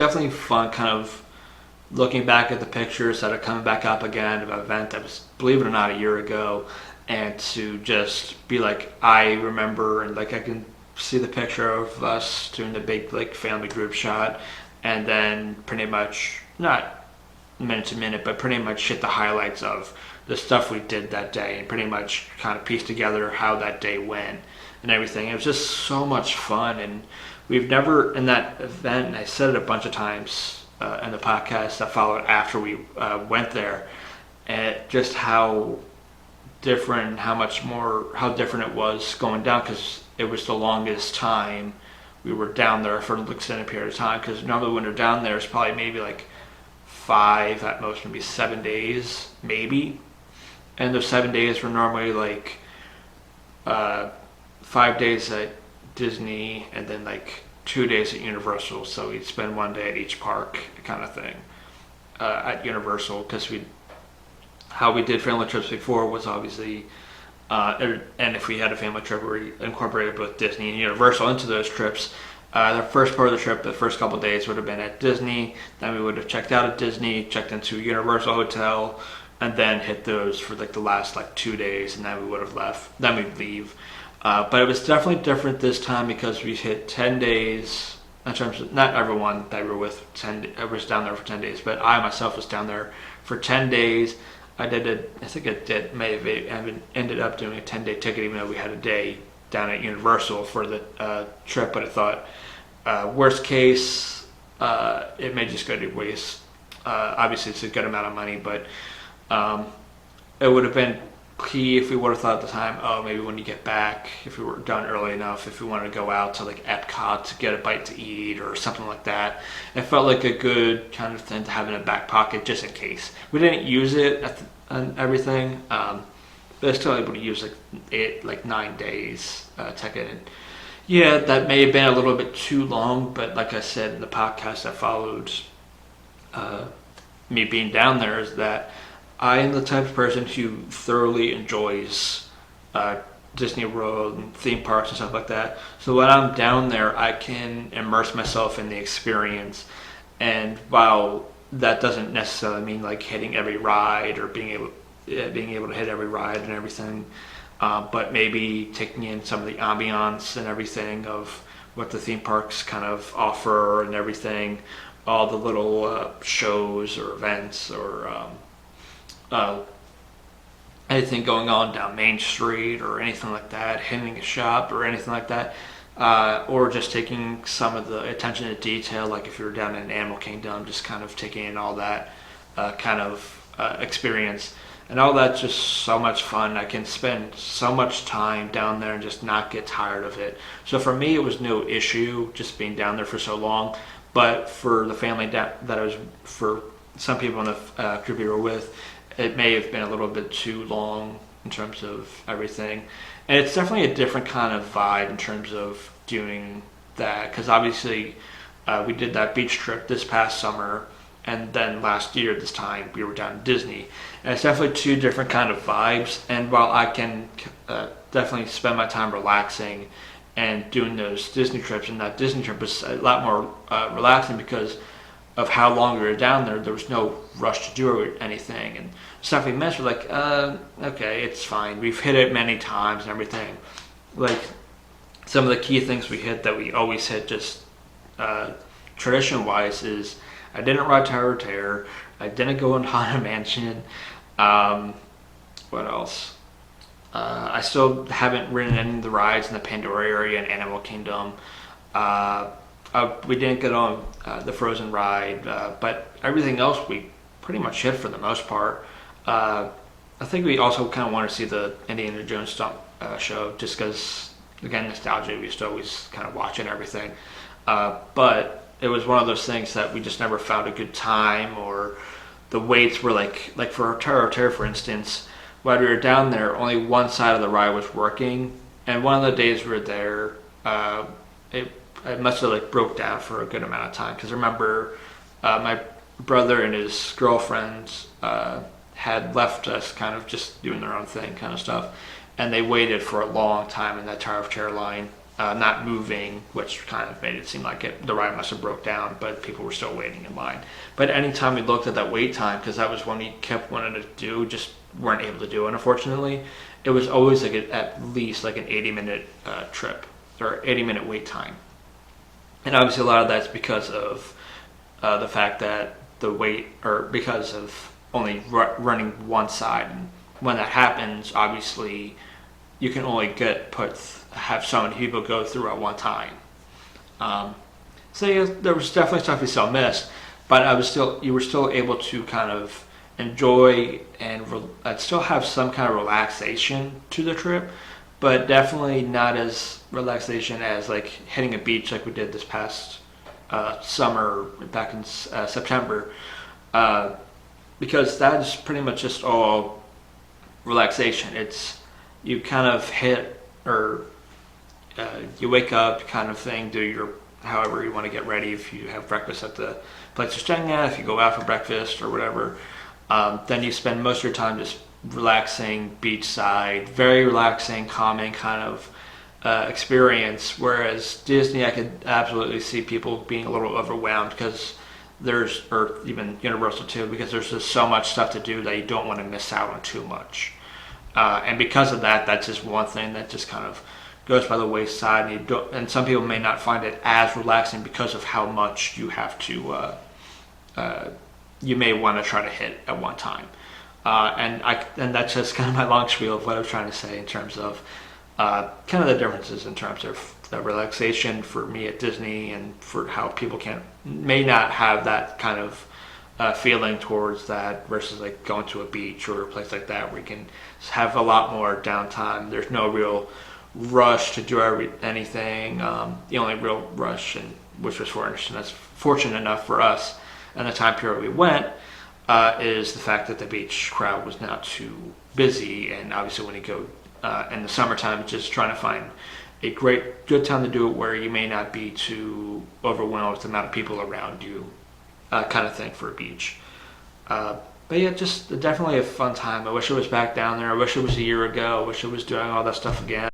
definitely fun kind of looking back at the pictures that are coming back up again of an event that was, believe it or not, a year ago, and to just be like, I remember, and like I can see the picture of us doing the big like family group shot, and then pretty much not minute to minute, but pretty much hit the highlights of the stuff we did that day, and pretty much kind of piece together how that day went and everything. It was just so much fun, and we've never in that event. And I said it a bunch of times in the podcast that followed after we went there, and just how different, how different it was going down, because it was the longest time we were down there for an extended period of time. Because normally when we're down there, it's probably maybe like 5 at most, maybe 7 days, maybe. And those 7 days were normally like 5 days at Disney and then like 2 days at Universal. So we'd spend 1 day at each park, kind of thing, at Universal, because how we did family trips before was obviously, and if we had a family trip, we incorporated both Disney and Universal into those trips. The first part of the trip, the first couple of days, would have been at Disney. Then we would have checked out at Disney, checked into a Universal hotel, and then hit those for like the last like 2 days, and then we would have left. Then we'd leave. But it was definitely different this time because we hit 10 days. In terms of not everyone that we were with, I was down there for 10 days, but I myself was down there for 10 days. I think I did, may have ended up doing a 10-day ticket, even though we had a day down at Universal for the trip. But I thought, worst case, it may just go to waste. Obviously, it's a good amount of money, but it would have been key if we would have thought at the time, oh, maybe when you get back, if we were done early enough, if we wanted to go out to like Epcot to get a bite to eat or something like that. It felt like a good kind of thing to have in a back pocket just in case. We didn't use it and everything, but I was still able to use like 9 days ticket. And yeah, that may have been a little bit too long, but like I said in the podcast that followed me being down there, is that I am the type of person who thoroughly enjoys Disney World and theme parks and stuff like that. So when I'm down there, I can immerse myself in the experience. And while that doesn't necessarily mean like hitting every ride or being able to hit every ride and everything, but maybe taking in some of the ambiance and everything of what the theme parks kind of offer and everything, all the little shows or events or anything going on down Main Street or anything like that, hitting a shop or anything like that, or just taking some of the attention to detail, like if you were down in Animal Kingdom, just kind of taking in all that kind of experience. And all that's just so much fun. I can spend so much time down there and just not get tired of it. So for me, it was no issue just being down there for so long. But for the family that I was, for some people in the group we were with, it may have been a little bit too long in terms of everything. And it's definitely a different kind of vibe in terms of doing that, because obviously we did that beach trip this past summer, and then last year this time we were down in Disney, and it's definitely two different kind of vibes. And while I can definitely spend my time relaxing and doing those Disney trips, and that Disney trip was a lot more relaxing because of how long we were down there. There was no rush to do anything, and stuff we missed, we're like, okay, it's fine. We've hit it many times and everything. Like some of the key things we hit that we always hit, just tradition-wise, is I didn't ride Tower of Terror. I didn't go in Haunted Mansion. What else? I still haven't ridden any of the rides in the Pandora area and Animal Kingdom. We didn't get on the Frozen ride, but everything else we pretty much hit for the most part. I think we also kind of want to see the Indiana Jones stump show, just because, again, nostalgia. We used to always kind of watch it and everything. But it was one of those things that we just never found a good time, or the waits were like for Tower of Terror, for instance. While we were down there, only one side of the ride was working, and one of the days we were there, it must have like broke down for a good amount of time, because I remember my brother and his girlfriend had left us kind of just doing their own thing kind of stuff, and they waited for a long time in that Tower of Terror line not moving, which kind of made it seem like the ride must have broke down, but people were still waiting in line. But anytime we looked at that wait time, because that was one we kept wanting to do, just weren't able to do it, unfortunately, it was always like at least like an 80-minute trip or 80-minute wait time. And obviously a lot of that's because of the fact that the wait, or because of only running one side. And when that happens, obviously you can only have so many people go through at one time. So yeah, there was definitely stuff we still missed, but you were still able to kind of enjoy and still have some kind of relaxation to the trip, but definitely not as relaxation as like hitting a beach like we did this past summer back in September, because that is pretty much just all relaxation. It's you kind of hit or you wake up kind of thing, do your however you want to get ready. If you have breakfast at the place you're staying at, if you go out for breakfast or whatever, then you spend most of your time just relaxing beachside, very relaxing, calming kind of experience. Whereas Disney, I could absolutely see people being a little overwhelmed because or even Universal too, because there's just so much stuff to do that you don't want to miss out on too much. And because of that, that's just one thing that just kind of goes by the wayside, and some people may not find it as relaxing because of how much you have to you may want to try to hit at one time. And that's just kind of my long spiel of what I was trying to say in terms of kind of the differences in terms of the relaxation for me at Disney and for how people may not have that kind of feeling towards that versus like going to a beach or a place like that where you can have a lot more downtime. There's no real rush to do anything. The only real rush, which was fortunate enough for us and the time period we went, is the fact that the beach crowd was not too busy. And obviously when you go in the summertime, it's just trying to find a good time to do it where you may not be too overwhelmed with the amount of people around you, kind of thing for a beach. But yeah, just definitely a fun time. I wish it was back down there. I wish it was a year ago. I wish it was doing all that stuff again.